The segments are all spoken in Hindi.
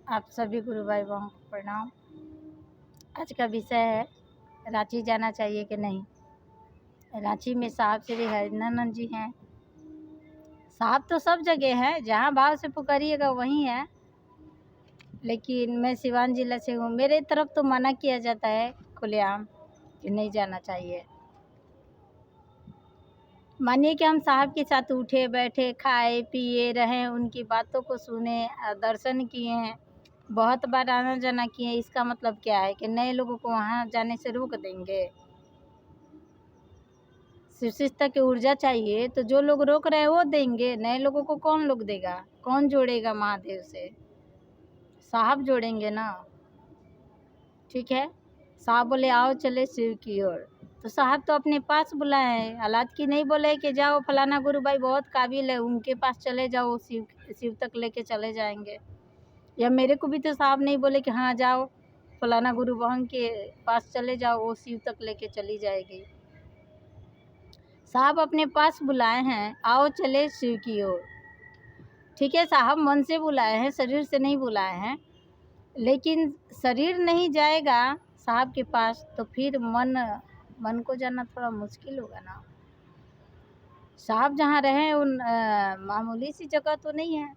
आप सभी गुरु भाई बहनों को प्रणाम। आज का विषय है रांची जाना चाहिए कि नहीं। रांची में साहब श्री हरिनंदन जी हैं। साहब तो सब जगह है, जहाँ भाव से पुकारिएगा वहीं है। लेकिन मैं सिवान जिला से हूँ, मेरे तरफ तो मना किया जाता है खुलेआम कि नहीं जाना चाहिए। मानिए कि हम साहब के साथ उठे बैठे खाए पिए रहें, उनकी बातों को सुने, दर्शन किए हैं, बहुत बार आना जाना किए। इसका मतलब क्या है कि नए लोगों को वहाँ जाने से रोक देंगे? शिष्टता की ऊर्जा चाहिए तो जो लोग रोक रहे हैं वो देंगे, नए लोगों को कौन लोग देगा? कौन जोड़ेगा महादेव से? साहब जोड़ेंगे ना। ठीक है, साहब बोले आओ चले शिव की ओर, तो साहब तो अपने पास बुलाए हैं। हालात की नहीं बोले कि जाओ फलाना गुरु भाई बहुत काबिल है उनके पास चले जाओ, शिव तक लेके चले जाएंगे। या मेरे को भी तो साहब नहीं बोले कि हाँ जाओ फलाना गुरु बहन के पास चले जाओ, वो शिव तक लेके चली जाएगी। साहब अपने पास बुलाए हैं, आओ चले शिव की ओर। ठीक है, साहब मन से बुलाए हैं, शरीर से नहीं बुलाए हैं। लेकिन शरीर नहीं जाएगा साहब के पास तो फिर मन को जाना थोड़ा मुश्किल होगा ना। साहब जहाँ रहे उन मामूली सी जगह तो नहीं है,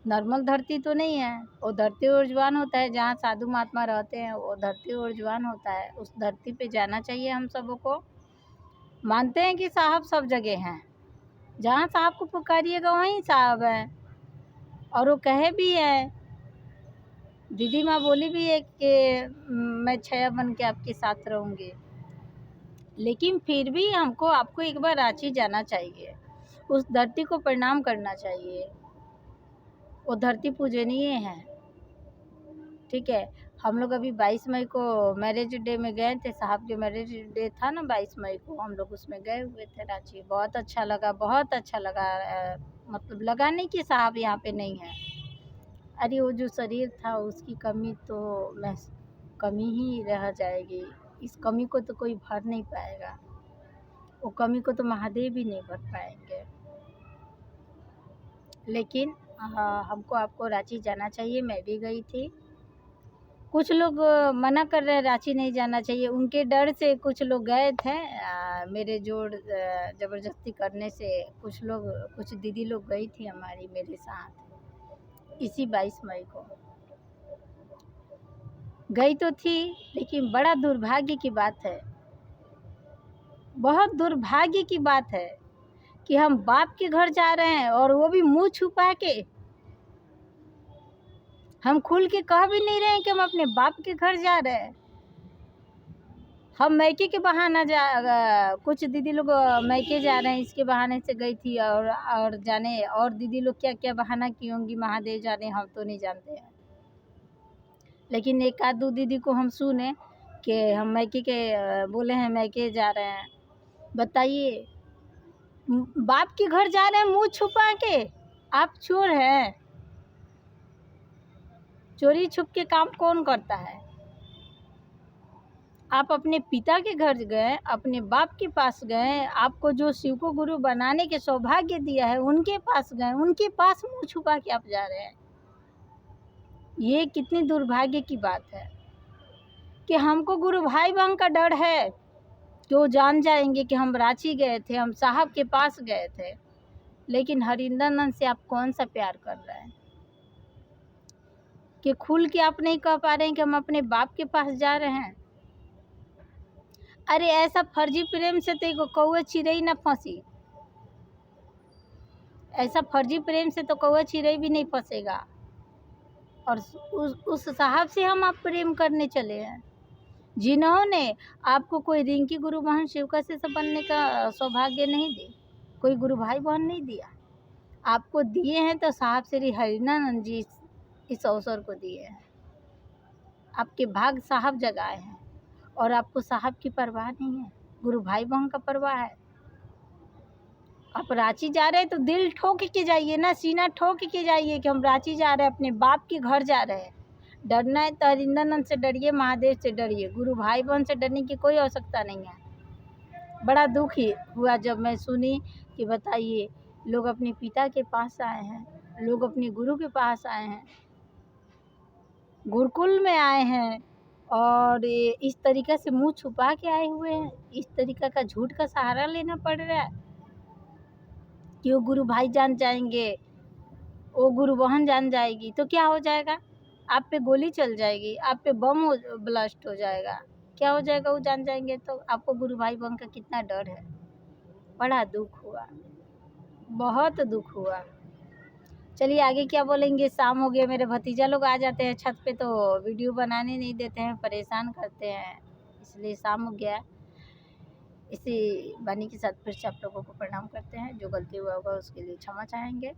नॉर्मल धरती तो नहीं है। वो धरती ऊर्जवान होता है, जहाँ साधु महात्मा रहते हैं वो धरती ऊर्जवान होता है। उस धरती पे जाना चाहिए हम सबों को। मानते हैं कि साहब सब जगह हैं, जहाँ साहब को पुकारिएगा वहीं साहब है। और वो कहे भी है, दीदी माँ बोली भी है कि मैं छाया बन के आपके साथ रहूँगी। लेकिन फिर भी हमको आपको एक बार रांची जाना चाहिए, उस धरती को प्रणाम करना चाहिए। वो धरती पूजनीय है। ठीक है, हम लोग अभी 22 मई को मैरिज डे में गए थे। साहब के मैरिज डे था ना 22 मई को, हम लोग उसमें गए हुए थे रांची। बहुत अच्छा लगा, बहुत अच्छा लगा। मतलब लगा नहीं कि साहब यहाँ पे नहीं है। अरे वो जो शरीर था उसकी कमी तो कमी ही रह जाएगी। इस कमी को तो कोई भर नहीं पाएगा, वो कमी को तो महादेव भी नहीं भर पाएंगे। लेकिन हमको आपको रांची जाना चाहिए। मैं भी गई थी। कुछ लोग मना कर रहे हैं रांची नहीं जाना चाहिए, उनके डर से कुछ लोग गए थे। मेरे जोड़ ज़बरदस्ती करने से कुछ दीदी लोग गई थी हमारी मेरे साथ। इसी 22 मई को गई तो थी, लेकिन बड़ा दुर्भाग्य की बात है, बहुत दुर्भाग्य की बात है कि हम बाप के घर जा रहे हैं और वो भी मुंह छुपा के। हम खुल के कह भी नहीं रहे हैं कि हम अपने बाप के घर जा रहे हैं। हम मैके के बहाना कुछ दीदी लोग मैके जा रहे हैं इसके बहाने से गई थी। और जाने और दीदी लोग क्या क्या बहाना की होंगी, महादेव जाने, हम तो नहीं जानते हैं। लेकिन एक आध दो दीदी को हम सुने कि हम मैके के बोले हैं मैके जा रहे हैं। बताइए, बाप के घर जा रहे हैं मुंह छुपा के। आप चोर हैं। चोरी छुप के काम कौन करता है? आप अपने पिता के घर गए, अपने बाप के पास गए, आपको जो शिव को गुरु बनाने के सौभाग्य दिया है उनके पास गए, उनके पास मुंह छुपा के आप जा रहे हैं। ये कितनी दुर्भाग्य की बात है कि हमको गुरु भाई बहन का डर है कि वो जान जाएंगे कि हम रांची गए थे, हम साहब के पास गए थे। लेकिन हरिनंदन से आप कौन सा प्यार कर रहे हैं कि खुल के आप नहीं कह पा रहे हैं कि हम अपने बाप के पास जा रहे हैं? अरे ऐसा फर्जी प्रेम से तो कौआ चिड़ै ना फंसी। ऐसा फर्जी प्रेम से तो कौआ चिड़ै भी नहीं फंसेगा। और उस साहब से हम आप प्रेम करने चले हैं जिन्होंने आपको कोई रिंकी गुरु बहन शिवका से बनने का सौभाग्य नहीं दी, कोई गुरु भाई बहन नहीं दिया। आपको दिए हैं तो साहब श्री हरिनंदन जी इस अवसर को दिए हैं। आपके भाग साहब जगाए हैं और आपको साहब की परवाह नहीं है, गुरु भाई बहन का परवाह है। आप रांची जा रहे हैं तो दिल ठोक के जाइए ना, सीना ठोक के जाइए कि हम रांची जा रहे हैं, अपने बाप के घर जा रहे हैं। डरना है तो हरिनंदन से डरिए, महादेव से डरिए, गुरु भाई बहन से डरने की कोई आवश्यकता नहीं है। बड़ा दुख ही हुआ जब मैं सुनी कि बताइए लोग अपने पिता के पास आए हैं, लोग अपने गुरु के पास आए हैं, गुरुकुल में आए हैं और ये इस तरीक़े से मुँह छुपा के आए हुए हैं, इस तरीक़े का झूठ का सहारा लेना पड़ रहा है कि वो गुरु भाई जान जाएँगे, वो गुरु बहन जान जाएगी तो क्या हो जाएगा? आप पे गोली चल जाएगी, आप पे बम ब्लास्ट हो जाएगा। क्या हो जाएगा वो जान जाएँगे तो? आपको गुरु भाई बहन का कितना डर है। बड़ा दुःख हुआ, बहुत दुःख हुआ। चलिए आगे क्या बोलेंगे, शाम हो गया, मेरे भतीजा लोग आ जाते हैं छत पे तो वीडियो बनाने नहीं देते हैं, परेशान करते हैं, इसलिए शाम हो गया। इसी वाणी के साथ फिर से आप लोगों को प्रणाम करते हैं। जो गलती हुआ होगा उसके लिए क्षमा चाहेंगे।